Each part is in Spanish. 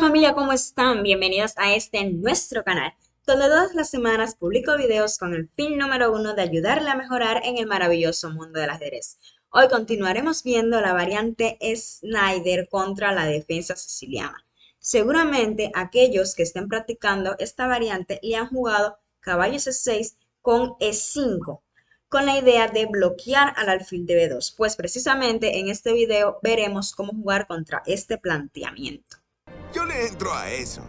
familia, ¿cómo están? Bienvenidos a nuestro canal, donde todas las semanas publico videos con el fin número uno de ayudarle a mejorar en el maravilloso mundo del ajedrez. Hoy continuaremos viendo la variante Snyder contra la defensa siciliana. Seguramente aquellos que estén practicando esta variante le han jugado caballo C6 con E5, con la idea de bloquear al alfil de B2, pues precisamente en este video veremos cómo jugar contra este planteamiento. Yo le entro a eso.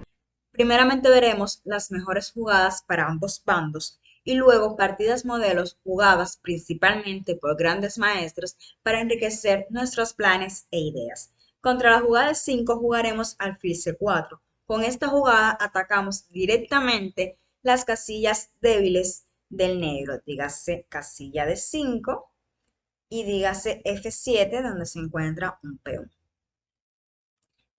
Primeramente veremos las mejores jugadas para ambos bandos y luego partidas modelos jugadas principalmente por grandes maestros para enriquecer nuestros planes e ideas. Contra la jugada de 5 jugaremos alfil C4. Con esta jugada atacamos directamente las casillas débiles del negro, dígase casilla de 5 y dígase F7 donde se encuentra un peón.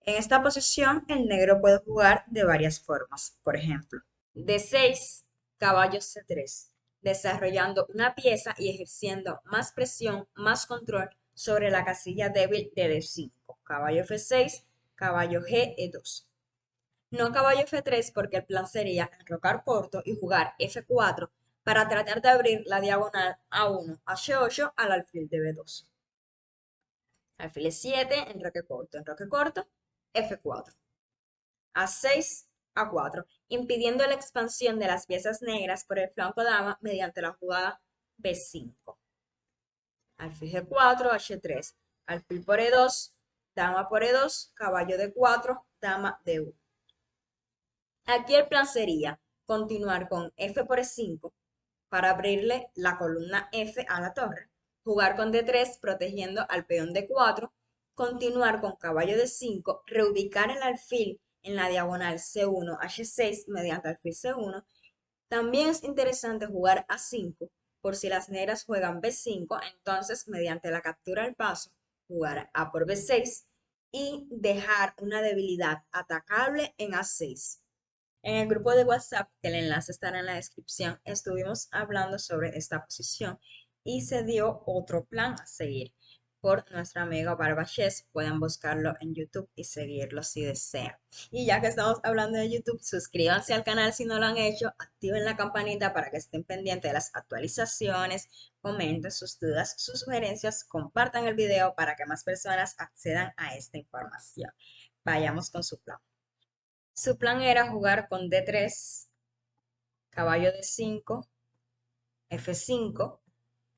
En esta posición, el negro puede jugar de varias formas. Por ejemplo, D6, caballo C3, desarrollando una pieza y ejerciendo más presión, más control sobre la casilla débil de D5. Caballo F6, caballo G, E2. No caballo F3 porque el plan sería enrocar corto y jugar F4 para tratar de abrir la diagonal A1, H8 al alfil de B2. Alfil E7, enroque corto, F4. A6, A4, impidiendo la expansión de las piezas negras por el flanco dama mediante la jugada B5. Alfil G4, H3, alfil por E2, dama por E2, caballo D4, dama D1. Aquí el plan sería continuar con F por E5 para abrirle la columna F a la torre, jugar con D3 protegiendo al peón D4, continuar con caballo D5, reubicar el alfil en la diagonal C1 H6 mediante alfil C1. También es interesante jugar A5 por si las negras juegan B5, entonces mediante la captura al paso jugar A por B6 y dejar una debilidad atacable en A6. En el grupo de WhatsApp, que el enlace estará en la descripción, estuvimos hablando sobre esta posición y se dio otro plan a seguir por nuestro amigo Barbachez. Pueden buscarlo en YouTube y seguirlo si desean. Y ya que estamos hablando de YouTube, suscríbanse al canal si no lo han hecho, activen la campanita para que estén pendientes de las actualizaciones, comenten sus dudas, sus sugerencias, compartan el video para que más personas accedan a esta información. Vayamos con su plan. Su plan era jugar con D3, caballo D5, F5.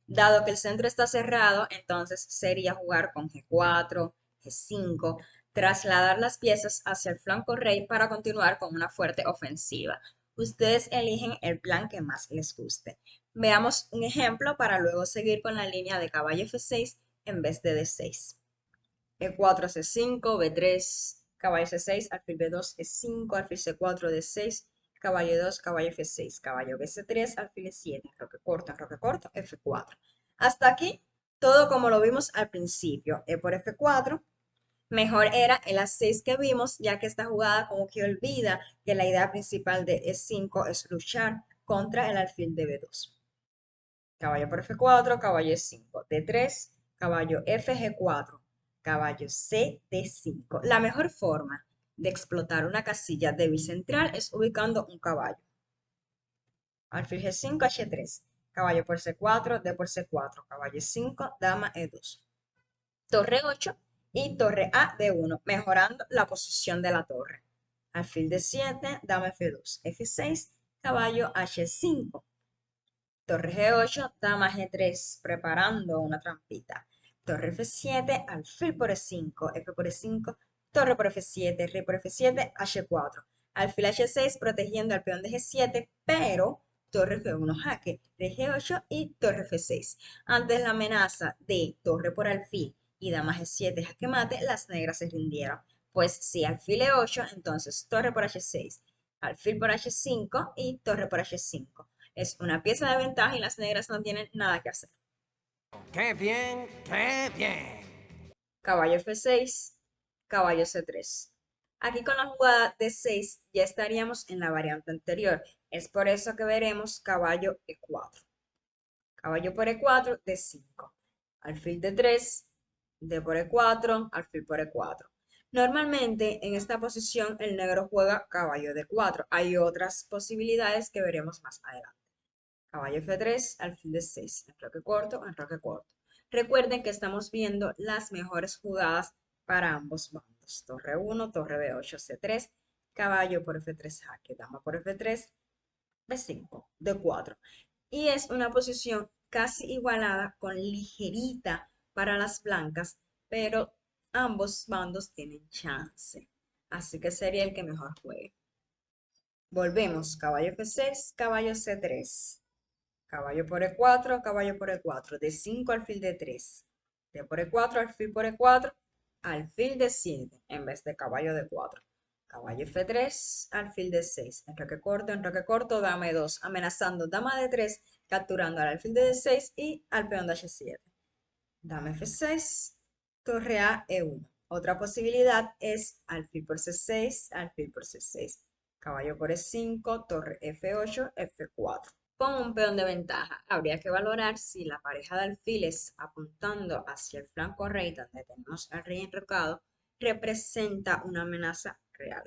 Dado que el centro está cerrado, entonces sería jugar con G4, G5, trasladar las piezas hacia el flanco rey para continuar con una fuerte ofensiva. Ustedes eligen el plan que más les guste. Veamos un ejemplo para luego seguir con la línea de caballo F6 en vez de D6. E4, C5, B3, caballo C6, alfil B2, E5, alfil C4, D6, caballo 2, caballo F6, caballo BC3, alfil E7, enroque corto, F4. Hasta aquí, todo como lo vimos al principio. E por F4, mejor era el A6 que vimos, ya que esta jugada como que olvida que la idea principal de E5 es luchar contra el alfil de B2. Caballo por F4, caballo E5, D3, caballo FG4, caballo C, D5. La mejor forma de explotar una casilla débil central es ubicando un caballo. Alfil G5, H3, caballo por C4, D por C4, caballo E5, dama E2. Torre 8 y torre A D1, mejorando la posición de la torre. Alfil D7, dama F2, F6, caballo H5. Torre G8, dama G3, preparando una trampita. Torre F7, alfil por E5, F por E5, torre por F7, rey por F7, H4. Alfil H6 protegiendo al peón de G7, pero torre F1 jaque, rey G8 y torre F6. Ante la amenaza de torre por alfil y dama G7 jaque mate, las negras se rindieron. Pues si alfil E8, entonces torre por H6, alfil por H5 y torre por H5. Es una pieza de ventaja y las negras no tienen nada que hacer. ¡Qué bien, qué bien! Caballo F6, caballo C3. Aquí con la jugada D6 ya estaríamos en la variante anterior. Es por eso que veremos caballo E4. Caballo por E4, D5. Alfil D3, D por E4, alfil por E4. Normalmente en esta posición el negro juega caballo de 4. Hay otras posibilidades que veremos más adelante. Caballo F3, alfil de 6, enroque corto, enroque corto. Recuerden que estamos viendo las mejores jugadas para ambos bandos. Torre 1, torre B8, C3, caballo por F3 jaque, dama por F3, B5, D4. Y es una posición casi igualada con ligerita para las blancas, pero ambos bandos tienen chance. Así que sería el que mejor juegue. Volvemos, caballo F6, caballo C3. Caballo por E4, caballo por E4, D5, alfil D3, D por E4, alfil por E4, alfil D7, en vez de caballo D4. Caballo F3, alfil D6, enroque corto, dama E2, amenazando dama D3, capturando al alfil de D6 y al peón de H7. Dama F6, torre A E1. Otra posibilidad es alfil por C6, alfil por C6, caballo por E5, torre F8, F4. Con un peón de ventaja, habría que valorar si la pareja de alfiles apuntando hacia el flanco rey, donde tenemos al rey enrocado, representa una amenaza real.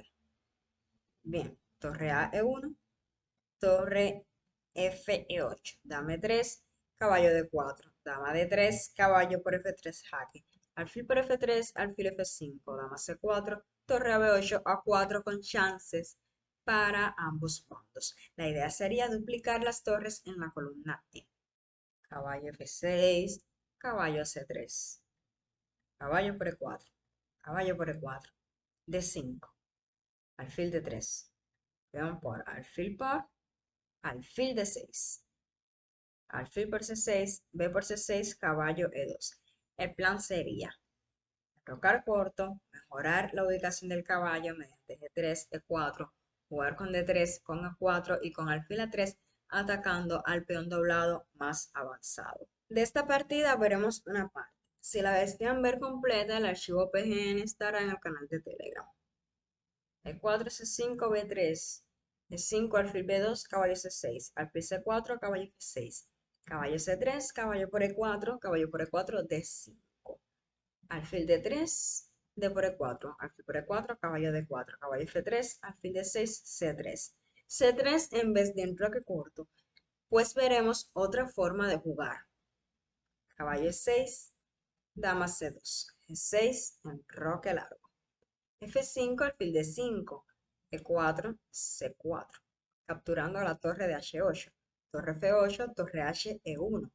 Bien, torre A E1, torre F E8, dame 3, caballo D4, dama D3, caballo por F3 jaque, alfil por F3, alfil F5, dama C4, torre a B8, A4 con chances para ambos bandos. La idea sería duplicar las torres en la columna E. Caballo F6, caballo C3, caballo por E4, caballo por E4, D5, alfil D3, peón por alfil D6, alfil por C6, B por C6, caballo E2. El plan sería rocar corto, mejorar la ubicación del caballo mediante G3, E4, jugar con D3, con A4 y con alfil A3, atacando al peón doblado más avanzado. De esta partida veremos una parte. Si la desean ver completa, el archivo PGN estará en el canal de Telegram. E4, C5, B3, E5, alfil B2, caballo C6, alfil C4, caballo F6, caballo C3, caballo por E4, caballo por E4, D5, alfil D3, D por E4, alfil por E4, caballo D4, caballo F3, alfil D6, C3. C3 en vez de enroque corto, pues veremos otra forma de jugar. Caballo E6, dama C2, G6, enroque largo. F5, alfil D5, E4, C4, capturando la torre de H8, torre F8, torre H, E1,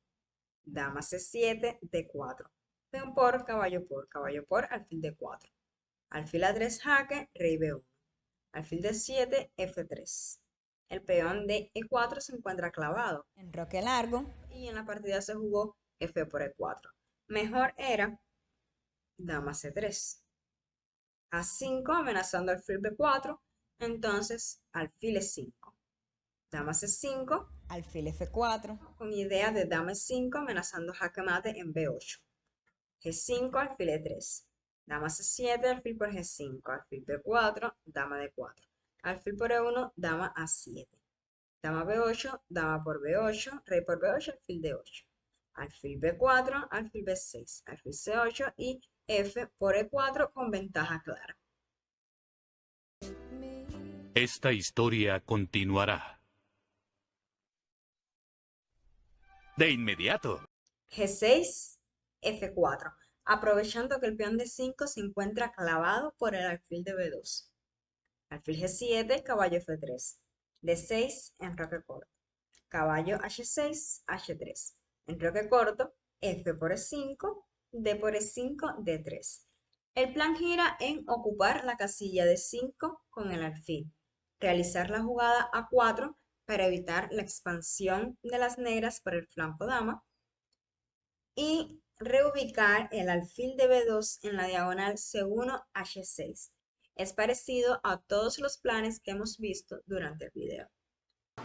dama C7, D4, peón por, caballo por, alfil D4, alfil A3 jaque, rey B1, alfil D7, F3. El peón de E4 se encuentra clavado, enroque largo, y en la partida se jugó F por E4. Mejor era dama C3. A5 amenazando alfil B4, entonces alfil E5, dama C5, alfil F4, con idea de dama E5 amenazando jaque mate en B8, G5, alfil E3, dama C7, alfil por G5, alfil B4, dama D4, alfil por E1, dama A7, dama B8, dama por B8, rey por B8, alfil D8, alfil B4, alfil B6, alfil C8 y F por E4 con ventaja clara. Esta historia continuará. De inmediato. G6, F4, aprovechando que el peón de 5 se encuentra clavado por el alfil de B2. Alfil G7, caballo F3. D6, enroque corto. Caballo H6, H3. Enroque corto, F por E5, D por E5, D3. El plan gira en ocupar la casilla de 5 con el alfil, realizar la jugada A4 para evitar la expansión de las negras por el flanco dama y reubicar el alfil de B2 en la diagonal C1, H6. Es parecido a todos los planes que hemos visto durante el video.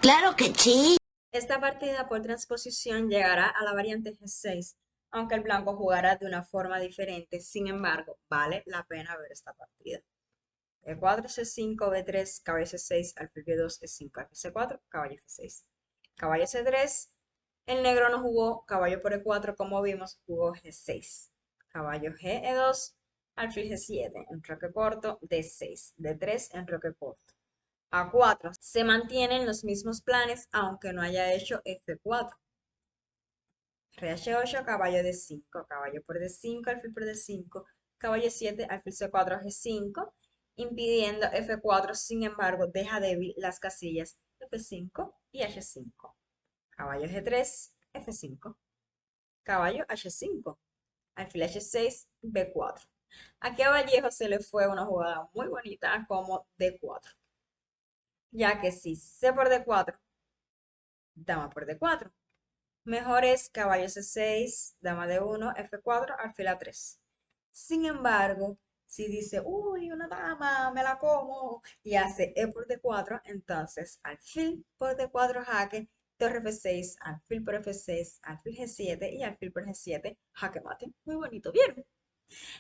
Claro que sí. Esta partida por transposición llegará a la variante G6, aunque el blanco jugará de una forma diferente. Sin embargo, vale la pena ver esta partida. E4, C5, B3, caballo C6, alfil B2, E5, alfil C4, caballo F6. Caballo C3, el negro no jugó caballo por E4, como vimos, jugó G6. Caballo G, E2, alfil G7, enroque corto, D6, D3, enroque corto. A4, se mantienen los mismos planes aunque no haya hecho F4. Rey H8, caballo D5, caballo por D5, alfil por D5, caballo 7, alfil C4, G5, impidiendo F4, sin embargo, deja débil las casillas F5 y H5. Caballo G3, F5, caballo H5, alfil H6, B4. Aquí a Vallejo se le fue una jugada muy bonita como D4, ya que si C por D4, dama por D4. Mejor es caballo C6, dama D1, F4, alfil A3. Sin embargo, si dice, uy, una dama, me la como, y hace E por D4, entonces alfil por D4 jaque, torre F6, alfil por F6, alfil G7 y alfil por G7, jaque mate. Muy bonito, ¿vieron?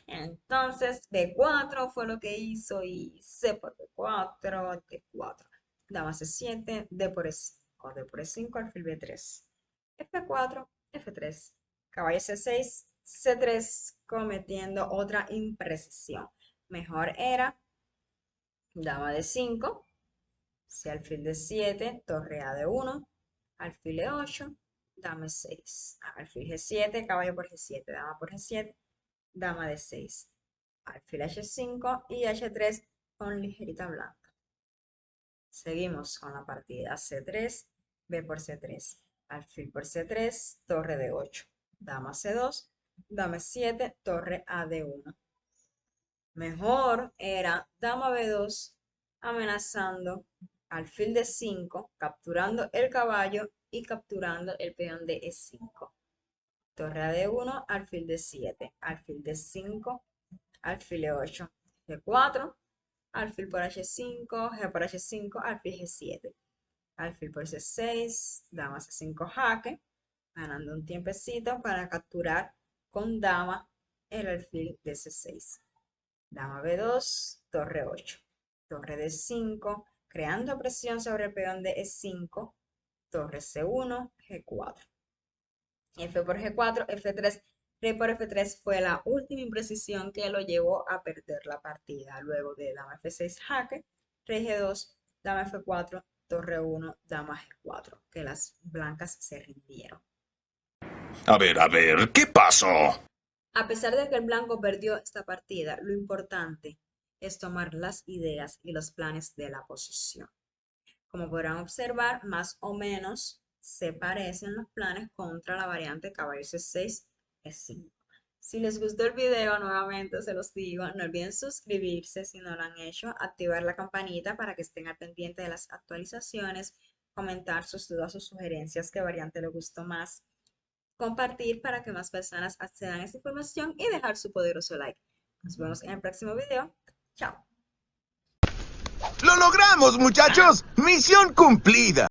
Entonces B4 fue lo que hizo y C por B4, D4, dama C7, D por E5, D por E5, alfil B3, F4, F3, caballo C6, C3, cometiendo otra imprecisión. Mejor era dama D5, C alfil D7, torre A D1, alfil E8, dama E6, alfil G7, caballo por G7, dama por G7, dama D6, alfil H5 y H3 con ligerita blanca. Seguimos con la partida C3, B por C3, alfil por C3, torre D8, dama C2, dama E7, torre A D1. Mejor era dama B2 amenazando alfil D5, capturando el caballo y capturando el peón de E5. Torre a D1, alfil D7, alfil D5, alfil E8, G4, alfil por H5, G por H5, alfil G7, alfil por C6, dama C5 jaque, ganando un tiempecito para capturar con dama el alfil de C6. Dama B2, torre 8, torre D5, creando presión sobre el peón de E5, torre C1, G4. F por G4, F3, rey por F3 fue la última imprecisión que lo llevó a perder la partida. Luego de dama F6 jaque, rey G2, dama F4, torre 1, dama G4, que las blancas se rindieron. A ver, ¿qué pasó? A pesar de que el blanco perdió esta partida, lo importante es tomar las ideas y los planes de la posición. Como podrán observar, más o menos se parecen los planes contra la variante caballo C6, E5. Si les gustó el video, nuevamente se los digo, no olviden suscribirse si no lo han hecho, activar la campanita para que estén al pendiente de las actualizaciones, comentar sus dudas o sugerencias, qué variante les gustó más, compartir para que más personas accedan a esta información y dejar su poderoso like. Nos vemos en el próximo video. Chao. ¡Lo logramos, muchachos! ¡Misión cumplida!